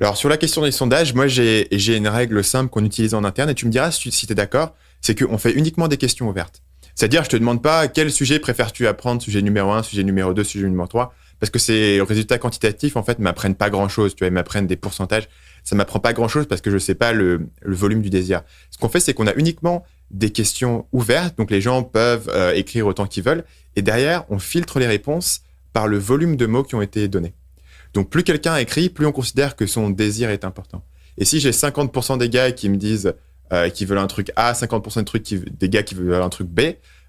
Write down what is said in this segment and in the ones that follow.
Alors, sur la question des sondages, moi, j'ai une règle simple qu'on utilise en interne et tu me diras si tu es d'accord, c'est qu'on fait uniquement des questions ouvertes. C'est-à-dire, je te demande pas quel sujet préfères-tu apprendre, sujet numéro 1, sujet numéro 2, sujet numéro 3, parce que ces résultats quantitatifs, en fait, m'apprennent pas grand-chose. Tu vois, ils m'apprennent des pourcentages. Ça m'apprend pas grand-chose parce que je sais pas le volume du désir. Ce qu'on fait, c'est qu'on a uniquement des questions ouvertes, donc les gens peuvent écrire autant qu'ils veulent, et derrière, on filtre les réponses par le volume de mots qui ont été donnés. Donc, plus quelqu'un écrit, plus on considère que son désir est important. Et si j'ai 50% des gars qui me disent qu'ils veulent un truc A, 50% des gars qui veulent un truc B,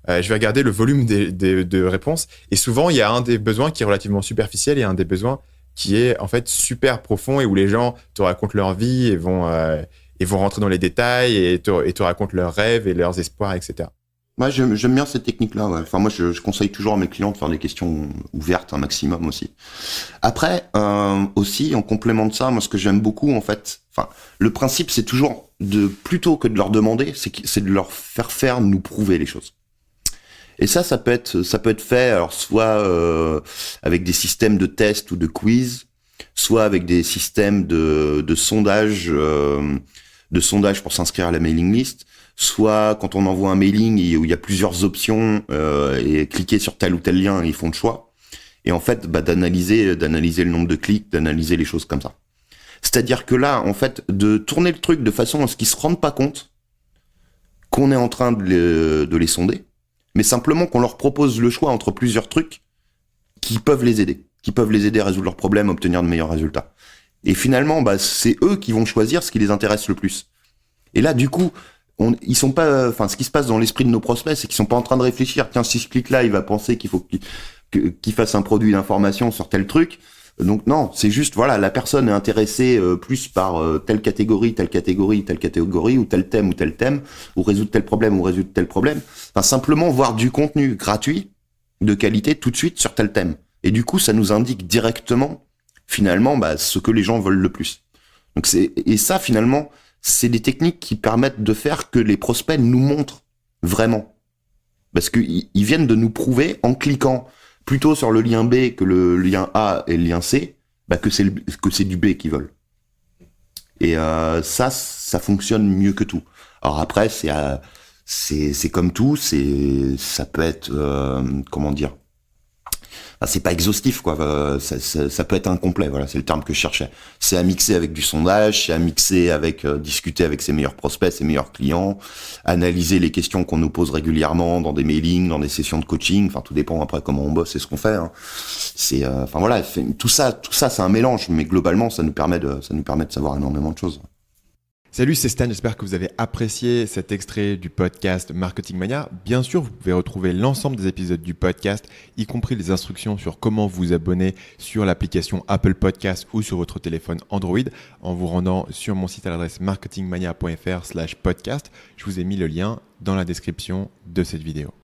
je vais regarder le volume de réponses. Et souvent, il y a un des besoins qui est relativement superficiel et un des besoins qui est en fait super profond et où les gens te racontent leur vie et vont rentrer dans les détails et te racontent leurs rêves et leurs espoirs, etc. Moi, j'aime bien cette technique-là. Ouais. Enfin, moi, je conseille toujours à mes clients de faire des questions ouvertes un maximum aussi. Après, aussi, en complément de ça, moi, ce que j'aime beaucoup, en fait, enfin, le principe, c'est toujours plutôt que de leur demander, c'est de leur faire nous prouver les choses. Et ça peut être fait, alors soit avec des systèmes de tests ou de quiz, soit avec des systèmes de sondage pour s'inscrire à la mailing list, soit quand on envoie un mailing où il y a plusieurs options et cliquer sur tel ou tel lien, ils font le choix. Et en fait, d'analyser le nombre de clics, d'analyser les choses comme ça. C'est-à-dire que là, en fait, de tourner le truc de façon à ce qu'ils se rendent pas compte qu'on est en train de les sonder, mais simplement qu'on leur propose le choix entre plusieurs trucs qui peuvent les aider à résoudre leurs problèmes, à obtenir de meilleurs résultats. Et finalement, c'est eux qui vont choisir ce qui les intéresse le plus. Et là, du coup, ils sont pas, enfin, ce qui se passe dans l'esprit de nos prospects, c'est qu'ils sont pas en train de réfléchir. Tiens, si je clique là, il va penser qu'il faut qu'il fasse un produit d'information sur tel truc. Donc non, c'est juste, voilà, la personne est intéressée plus par telle catégorie, ou tel thème, ou résoudre tel problème, Enfin, simplement voir du contenu gratuit, de qualité, tout de suite sur tel thème. Et du coup, ça nous indique directement, finalement, ce que les gens veulent le plus. Donc et ça, finalement, c'est des techniques qui permettent de faire que les prospects nous montrent vraiment. Parce qu'ils viennent de nous prouver, en cliquant plutôt sur le lien B que le lien A et le lien C, que c'est du B qu'ils veulent. Et ça fonctionne mieux que tout. Alors après, c'est comme tout, ça peut être, comment dire, c'est pas exhaustif, quoi. Ça peut être incomplet, voilà, c'est le terme que je cherchais. C'est à mixer avec du sondage, c'est à mixer avec discuter avec ses meilleurs prospects, ses meilleurs clients, analyser les questions qu'on nous pose régulièrement dans des mailings, dans des sessions de coaching. Enfin, tout dépend après comment on bosse et ce qu'on fait. Hein. C'est, enfin voilà, tout ça, c'est un mélange, mais globalement, ça nous permet de savoir énormément de choses. Salut, c'est Stan, j'espère que vous avez apprécié cet extrait du podcast Marketing Mania. Bien sûr, vous pouvez retrouver l'ensemble des épisodes du podcast, y compris les instructions sur comment vous abonner sur l'application Apple Podcast ou sur votre téléphone Android en vous rendant sur mon site à l'adresse marketingmania.fr/podcast. Je vous ai mis le lien dans la description de cette vidéo.